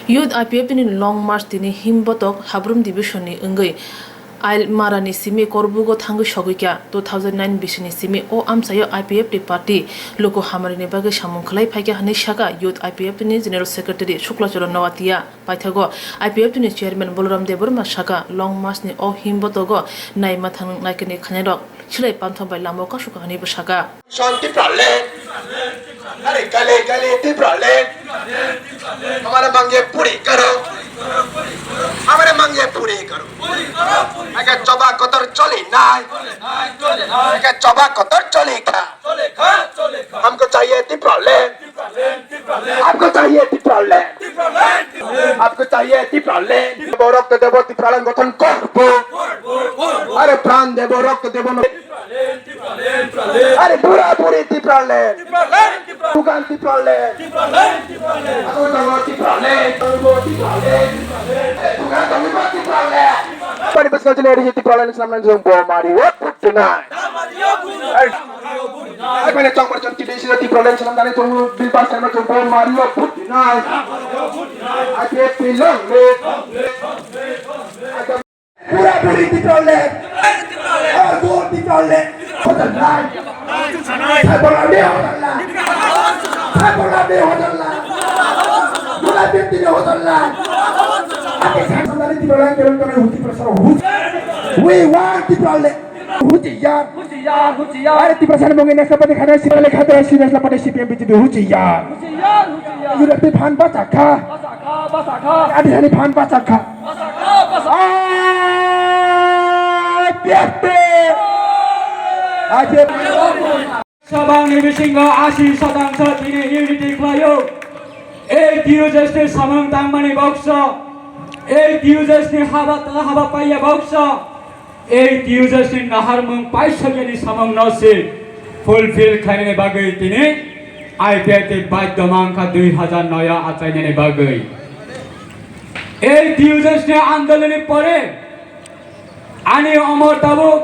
IPFTni Long March tini himbotok Sabroom Divisionni wngwi Ailmarani simi Karbook Jora sogwikha 2009 bisini simi o amsayo IPFT party loko hamarini bage samung khlai phaikha hani saka IPFTni General Secretary Sukla Noatia paithago IPFTni Chairman Balaram Debbarma saka Long March ni o himbotogo naima thang naikani khanirok chilai pantham bai lamoka sukani saka शांति problem अरे गले गले ती problem हमारे मांगे पूरी करो हमारे मांगे पूरी करो अगर चबा कतर चली ना अगर चबा कतर चली खा हमको चाहिए ती प्रॉब्लम आपको चाहिए ती प्रॉब्लम आपको चाहिए ती प्रॉब्लम देव रक्त देव ती प्रॉब्लम गठन करबो अरे प्राण देव रक्त देव अरे पूरा पूरी ती प्रॉब्लम bukan ती प्रॉब्लम aku tahu ती प्रॉब्लम bukan tahu ती problem pada pas kau cari ती problem selama ni jumpa mari what tonight ay pada cong percon tidak sih ती problem selama ni jumpa bil pas selama jumpa mari what tonight IPFTni Long पूरा पूरी ती problem और दो ती problem hotel lain saya bola dia hotel lain saya bola dia hotel lain bola dia tidak hotel lain ada saya sendiri di bola yang keren huti persero huti we want di bola huti ya ada di persero mungkin nak seperti kada sih boleh kada sih nak pada CPM BJP huti ya sudah di pan baca kah ada hari pan baca kah Sabang Divisionni 80% tini unity klayo. Diujesti samang tangmani boksa. Diujesti haba paya boksa. Diujesti nahar mung paisa jadi samang nasi fulfill khaine bagai tini IPFT baidamangka 2000 naya achaine bagai. Diujesti andoloni pore ani amor tabuk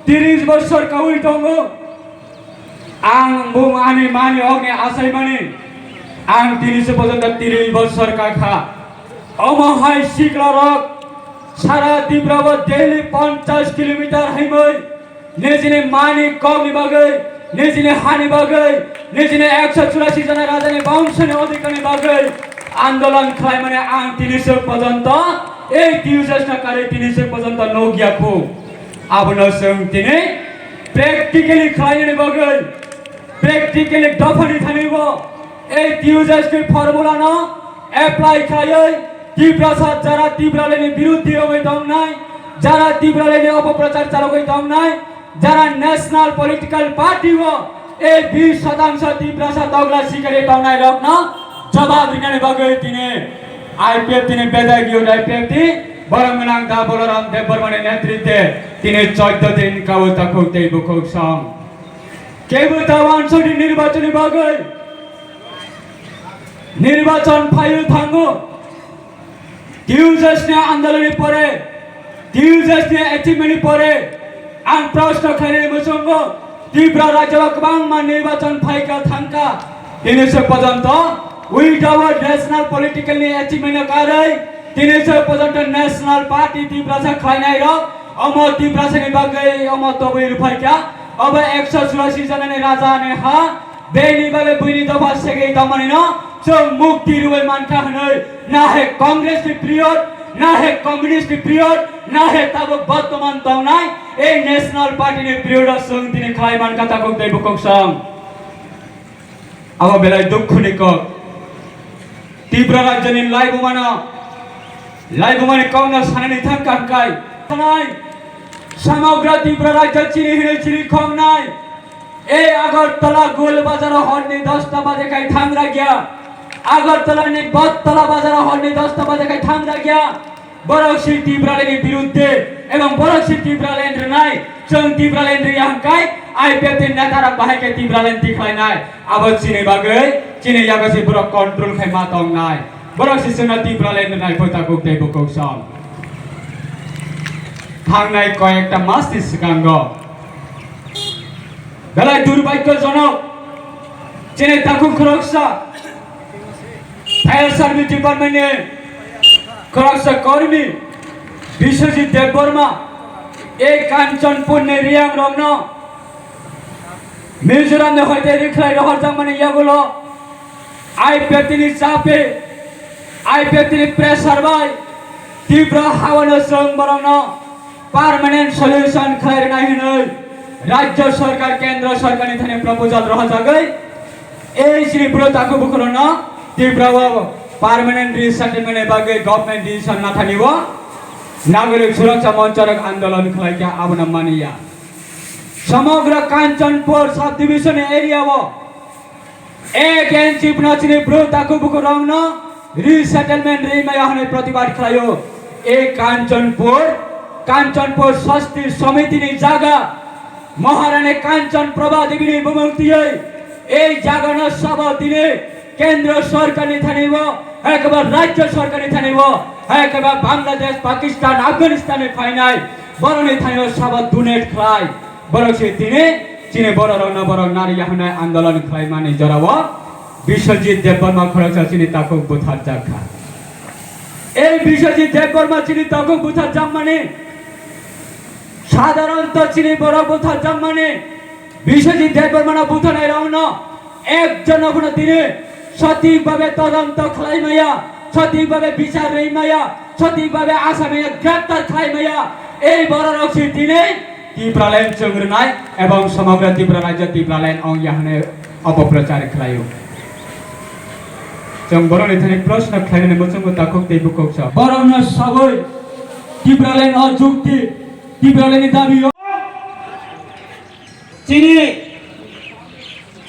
30 বছর কাউই টঙ্গো আং broom আনি মানি অগ্নি আসাই মানি আং 30 পর্যন্ত 30 বছর কাখা অমহাই শিকলা rock সারা তীব্রব daily 50 kilometre হাইমই নেজিনে মানি কগনি বাগৈ নেজিনে হানি বাগৈ নেজিনে 184 জন রাজানি বংশনে অধিকারী বাগৈ আন্দোলন খাই মানে আং 30 পর্যন্ত এই দিউজেসনা কারে 30 পর্যন্ত নগিয়াখো abno sung tini practically khlaine bagai practically dafani thanibo ei diujesti formula no apply khlai tibrasat jara tibraleni biruddhi hoi dong nai jara tibraleni অপপ্রচার চালক হই দং নাই যারা ন্যাশনাল পলিটিক্যাল পার্টি হো এই 20% tibrasat dogla sikare dong nai rokn jawab rinane bagai tini IPFTni bedagi IPFT Balaram Balaram Debbarma নেতৃত্বে তিনি 14 দিন কাউতা খুঁজতে বুকুক সং কেবুতা ওয়ানসটি নির্বাচনী বাগৈ নির্বাচন ফাইল থাঙ্গো দিউজেসনে আন্দোলনী পরে দিউজেসনে অ্যাচিভমেন্ট পরে আন প্রশ্ন খাইনে মুসঙ্গ তীব্র রাজ্যবাক বাংমা নির্বাচন ফাইকা থাঙ্কা 300 পর্যন্ত উইদাউট ন্যাশনাল পলিটিক্যাল অ্যাচিভমেন্ট কারাই 300 পর্যন্ত ন্যাশনাল পার্টি তিব্রাসা খাইনাই র অমো তিব্রাসানি বাগৈ অমো তবই রুফাইকা अब 184 जनानि राजाने हा बेनि बाले बुइनि दफा सेगै दमनि न जों मुक्ति रुबै मानखा हनै ना हे कांग्रेस नि पिरियड ना हे कम्युनिस्ट नि पिरियड ना हे ताबो बर्तमान दंनाय ए नेशनल पार्टी नि पिरियड जों दिनै खाइ मानखा ताको दै बुकक सं अब बेलाय दुखुनि क तीव्र राज्यनि लाइबुमानि काउना सानानि थांकांकाय थानाय समग्र तीव्र राज्य चिनी हिने चिनी खमनाय ए আগরতলা গোল বাজার হরনি 10টা বাজে কাই থামরা গিয়া আগরতলা নি বটতলা বাজার হরনি 10টা বাজে কাই থামরা গিয়া বরকসি তীব্রালেনি বিরুদ্ধে এবং বরকসি তীব্রালেন নাই जों তীব্রালেন রিয়াংকাই আইপিএফটি নেতারা বাহাইকে তীব্রালেন দিখাই নাই আবার চিনি বাগৈ চিনি ইয়াগাসি বরক কন্ট্রোল খাই মা দং নাই বরকসি जोंना তীব্রালেন নাই ফতা গুকতে বুকক সম থাংনাই কয়েকটা মাস সিগাঙ্গ বেলায় দুর্ভাগ্যজনক চেনে তাকু খরকসা फायर सर्विस डिपार्टमेंटनि सुरक्षा कर्मी विश्वजित देबबर्मा এই কাঞ্চনপুরনি রিয়াং রংনো মিজোরামে হইতে রিখলাই রহর জামানে ইয়াগুলো আইপিএফটিনি চাপে আইপিএফটিনি প্রেসার বাই তীব্র হাওয়ানো সং বরংনো পার্মানেন্ট সলিউশন খাইর নাহিनै রাজ্য সরকার কেন্দ্র সরকারনি থানে প্রপোজাল রহ জাগৈ এই শ্রী ব্রতাকু বুকরনো তীব্র পার্মানেন্ট রিসেটেলমেন্ট বাগে গভর্नमेंट डिसीजन ना थानिबो नागरिक सुरक्षा मंचरक आंदोलन खलाइया आबना मानिया समग्र कांचनपुर सब डिविजन एरिया वो एक एनचिप नचिने ब्रोताकु बुकु रंगनो रिसेटलमेंट रिमाया हने प्रतिवाद खलायो एक कांचनपुर सस्ती समिति नि जागा महारानी कांचन प्रभा देवी बुमुक्तियै এই জায়গা না সব দিনে কেন্দ্র সরকার নি থানিব একবার রাজ্য সরকার নি থানিব একবার বাংলাদেশ পাকিস্তান আফগানিস্তানে ফাইনাল বরনি থানিব সব দুনেট খাই বরছে দিনে চীনে বড় রং বড় নারী হনে আন্দোলন খাই মানে জরাব বিশ্বজিৎ দেববর্মা খরচা চিনি তাকো বুথার জাখা এই বিশ্বজিৎ দেববর্মা চিনি তাকো বুথার জাম মানে সাধারণত চিনি বড় বুথার জাম মানে বিশ্বজিৎ দেববর্মা না বুথ নাই রং একজন কোনো দিনে সঠিকভাবে তদন্ত খাই মাইয়া সঠিকভাবে বিচার রেই মাইয়া সঠিকভাবে আসামে গ্রেপ্তার খাই মাইয়া এই বড় রক্ষী দিনে তীব্রালাইন চংগ্র নাই এবং সমগ্র ত্রিপুরা রাজ্য তীব্রালাইন অংয়াহনে অপপ্রচার খাইও जों बर'नि थाखाय प्रश्न खालामनो मोजां ताखौ दै बुकौसा बर'नो सबै তীব্রালাইন অযুক্তি তীব্রালাইनि दाबि चीनी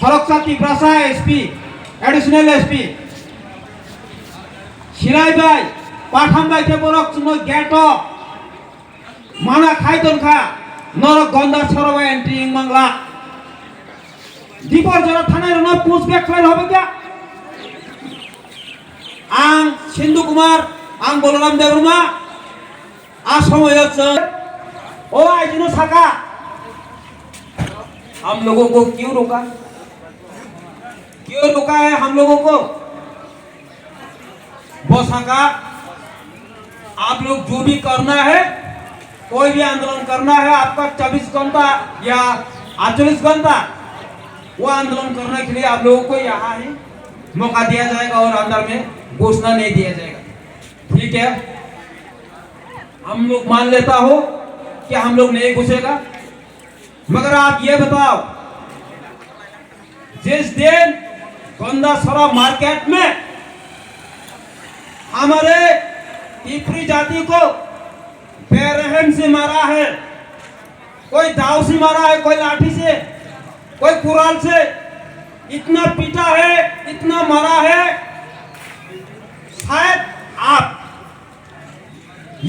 हरकसा তীব্রাসা एसपी एडिशनल एसपी शिराइबाय पाठामबाय के बरक चुनो गेटो माना खाइदनखा नरक गन्दा सरबाय एंट्री इंगमांगला दीपर जरा थानाय रनो पुछ बेक खाइ হবে क्या आं सिंधु कुमार आं बलराम देबरमा असमयच ओ आइजनो साका हम लोगों को क्यों रोका है हम लोगों को बोसाका आप लोग जो भी करना है कोई भी आंदोलन करना है आपका 24 घंटा या 48 घंटा वो आंदोलन करने के लिए आप लोगों को यहाँ ही मौका दिया जाएगा और अंदर में घोषणा नहीं दिया जाएगा ठीक है हम लोग मान लेता हो कि हम लोग नहीं घुसेगा मगर आप ये बताओ जिस दिन गंदासरा मार्केट में हमारे टिपरी जाति को बेरहम से मारा है कोई दाव से मारा है कोई लाठी से कोई कुराल से इतना पीटा है इतना मारा है